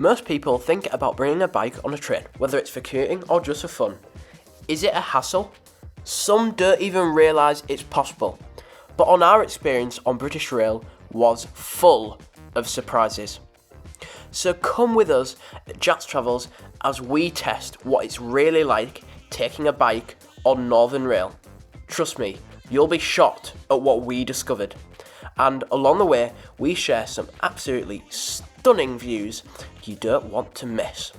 Most people think about bringing a bike on a train, whether it's for commuting or just for fun. Is it a hassle? Some don't even realise it's possible. But on our experience on British Rail was full of surprises. So come with us at Jack's Travels as we test what it's really like taking a bike on Northern Rail. Trust me, you'll be shocked at what we discovered. And along the way, we share some absolutely stunning views you don't want to miss.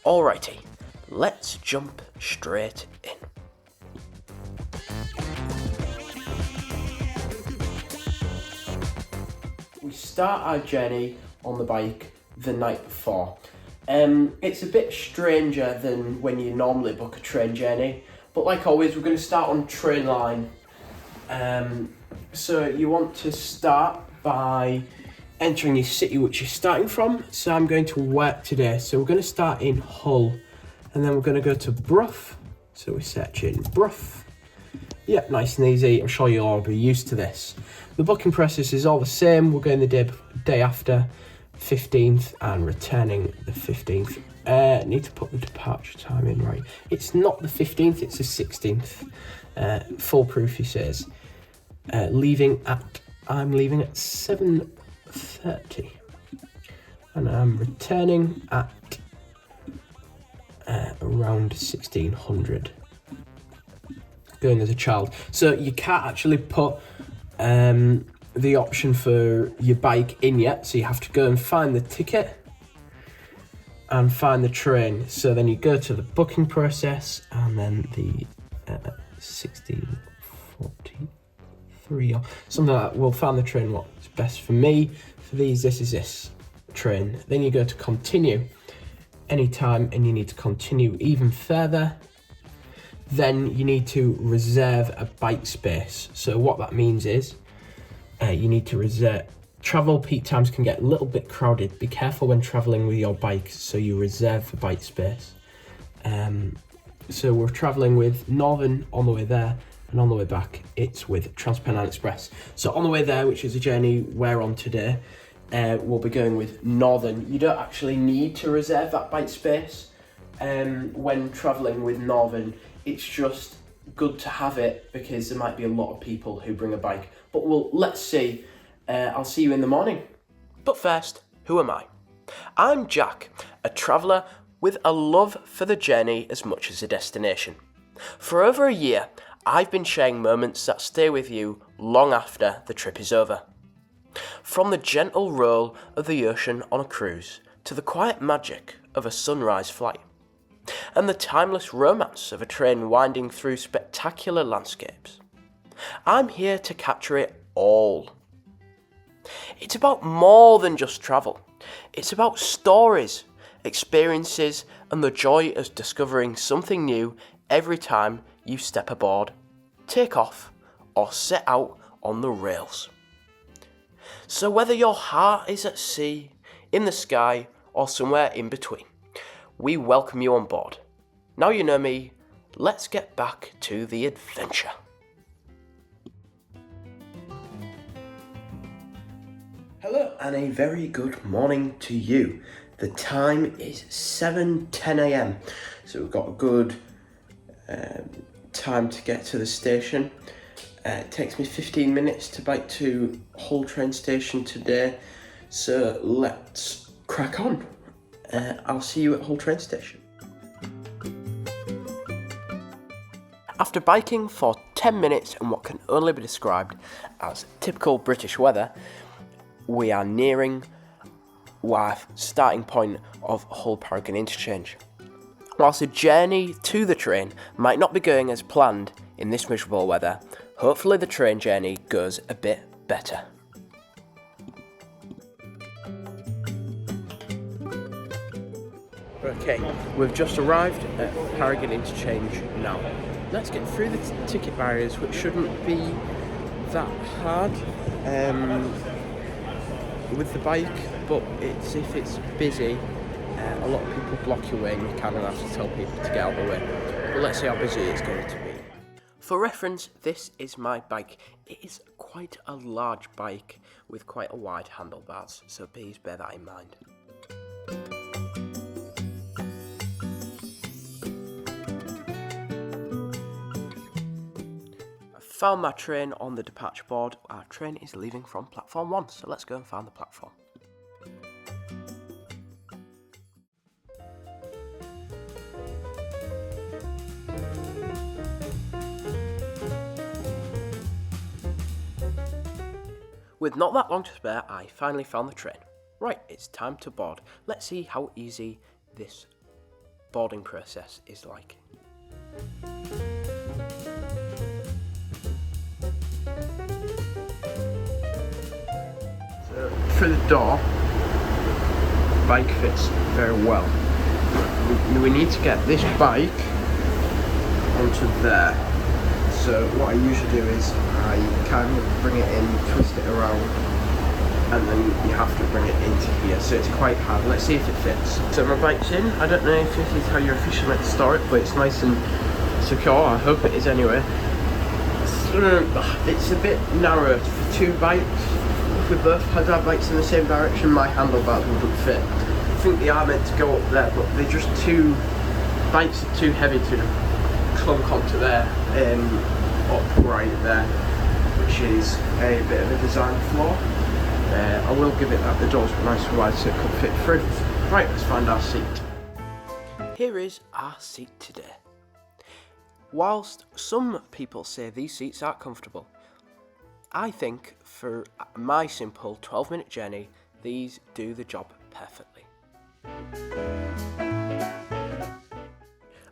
Alrighty, let's jump straight in. We start our journey on the bike the night before. It's a bit stranger than when you normally book a train journey, but like always, we're going to start on train line. So you want to start by entering your city which you're starting from. So I'm going to work today. So we're going to start in Hull and then we're going to go to Brough. So we search in Brough. Yep, nice and easy. I'm sure you'll all be used to this. The booking process is all the same. We're going the day after, 15th, and returning the 15th. Need to put the departure time in right. It's not the 15th, it's the 16th. Foolproof, he says. I'm leaving at 7:30 and I'm returning at around 1600. Going as a child, so you can't actually put the option for your bike in yet, so you have to go and find the ticket and find the train. So then you go to the booking process and then the 1643 or something like that. We'll find the train what's best for me. For these, this is this train. Then you go to continue anytime and you need to continue even further. Then you need to reserve a bike space. So what that means is you need to reserve. Travel peak times can get a little bit crowded. Be careful when traveling with your bike, so you reserve the bike space. So we're traveling with Northern on the way there, and on the way back, it's with Transpennine Express. So on the way there, which is a journey we're on today, we'll be going with Northern. You don't actually need to reserve that bike space when traveling with Northern. It's just good to have it because there might be a lot of people who bring a bike. But let's see. I'll see you in the morning. But first, who am I? I'm Jack, a traveller with a love for the journey as much as the destination. For over a year, I've been sharing moments that stay with you long after the trip is over. From the gentle roll of the ocean on a cruise to the quiet magic of a sunrise flight, and the timeless romance of a train winding through spectacular landscapes. I'm here to capture it all. It's about more than just travel. It's about stories, experiences, and the joy of discovering something new every time you step aboard, take off, or set out on the rails. So whether your heart is at sea, in the sky, or somewhere in between, we welcome you on board. Now you know me, let's get back to the adventure. Hello and a very good morning to you. The time is 7:10 a.m. So we've got a good time to get to the station. It takes me 15 minutes to bike to Hull train station today. So let's crack on. I'll see you at Hull train station. After biking for 10 minutes in what can only be described as typical British weather, we are nearing our starting point of Hull Paragon Interchange. Whilst the journey to the train might not be going as planned in this miserable weather, hopefully the train journey goes a bit better. Okay, we've just arrived at Paragon Interchange now. Let's get through the ticket barriers, which shouldn't be that hard with the bike, but if it's busy, a lot of people block your way and you kind of have to tell people to get out of the way. But let's see how busy it's going to be. For reference, this is my bike. It is quite a large bike with quite a wide handlebars, so please bear that in mind. found my train on the departure board. Our train is leaving from platform 1, so let's go and find the platform. With not that long to spare, I finally found the train. Right, it's time to board. Let's see how easy this boarding process is like. So, through the door, the bike fits very well. We need to get this bike onto there. So what I usually do is I kind of bring it in, twist it around, and then you have to bring it into here. So it's quite hard. Let's see if it fits. So my bike's in. I don't know if this is how you're officially meant to store it, but it's nice and secure. I hope it is anyway. It's a bit narrow for two bikes. If we both had our bikes in the same direction, my handlebars wouldn't fit. I think they are meant to go up there, but they're just too, bikes are too heavy to clunk onto there, up right there, which is a bit of a design flaw. I will give it that the doors were nice and wide so it could fit through. Right, let's find our seat. Here is our seat today. Whilst some people say these seats aren't comfortable, I think for my simple 12-minute journey, these do the job perfectly.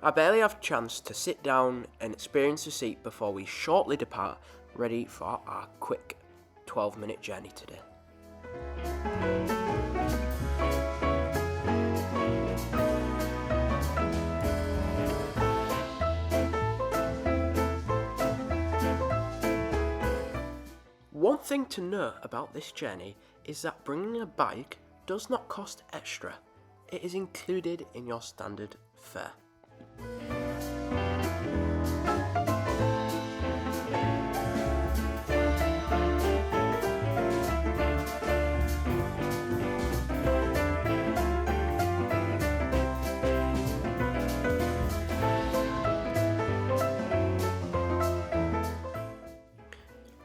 I barely have a chance to sit down and experience the seat before we shortly depart, ready for our quick 12-minute journey today. One thing to note about this journey is that bringing a bike does not cost extra. It is included in your standard fare.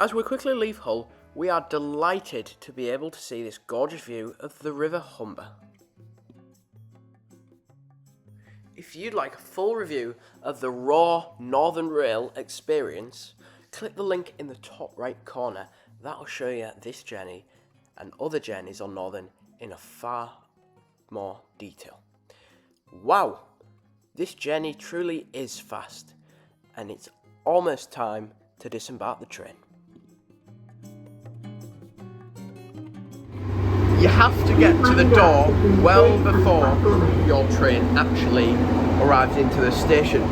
As we quickly leave Hull, we are delighted to be able to see this gorgeous view of the River Humber. If you'd like a full review of the raw Northern Rail experience, click the link in the top right corner. That'll show you this journey and other journeys on Northern in a far more detail. Wow, this journey truly is fast, and it's almost time to disembark the train. You have to get to the door well before your train actually arrives into the station,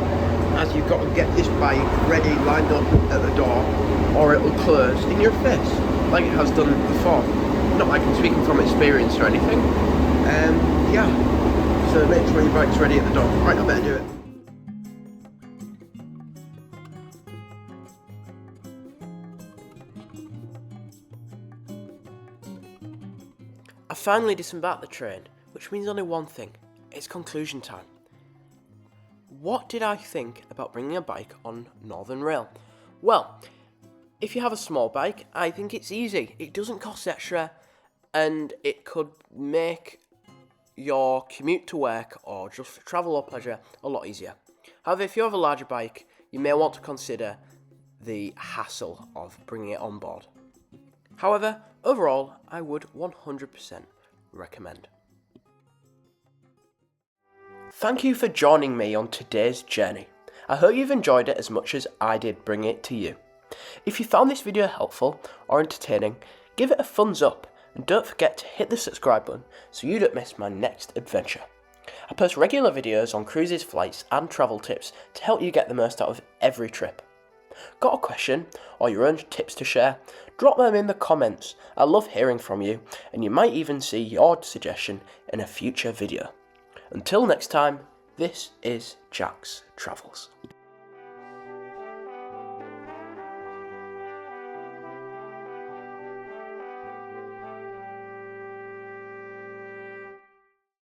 as you've got to get this bike ready, lined up at the door, or it will close in your face, like it has done before. Not like I'm speaking from experience or anything. Yeah, so make sure your bike's ready at the door. Right, I better do it. I finally disembarked the train, which means only one thing. It's conclusion time. What did I think about bringing a bike on Northern Rail? Well, if you have a small bike, I think it's easy. It doesn't cost extra, and it could make your commute to work or just for travel or pleasure a lot easier. However, if you have a larger bike, you may want to consider the hassle of bringing it on board. However, overall, I would 100% recommend. Thank you for joining me on today's journey. I hope you've enjoyed it as much as I did bringing it to you. If you found this video helpful or entertaining, give it a thumbs up and don't forget to hit the subscribe button so you don't miss my next adventure. I post regular videos on cruises, flights and travel tips to help you get the most out of every trip. Got a question or your own tips to share? Drop them in the comments. I love hearing from you, and you might even see your suggestion in a future video. Until next time, this is Jack's Travels.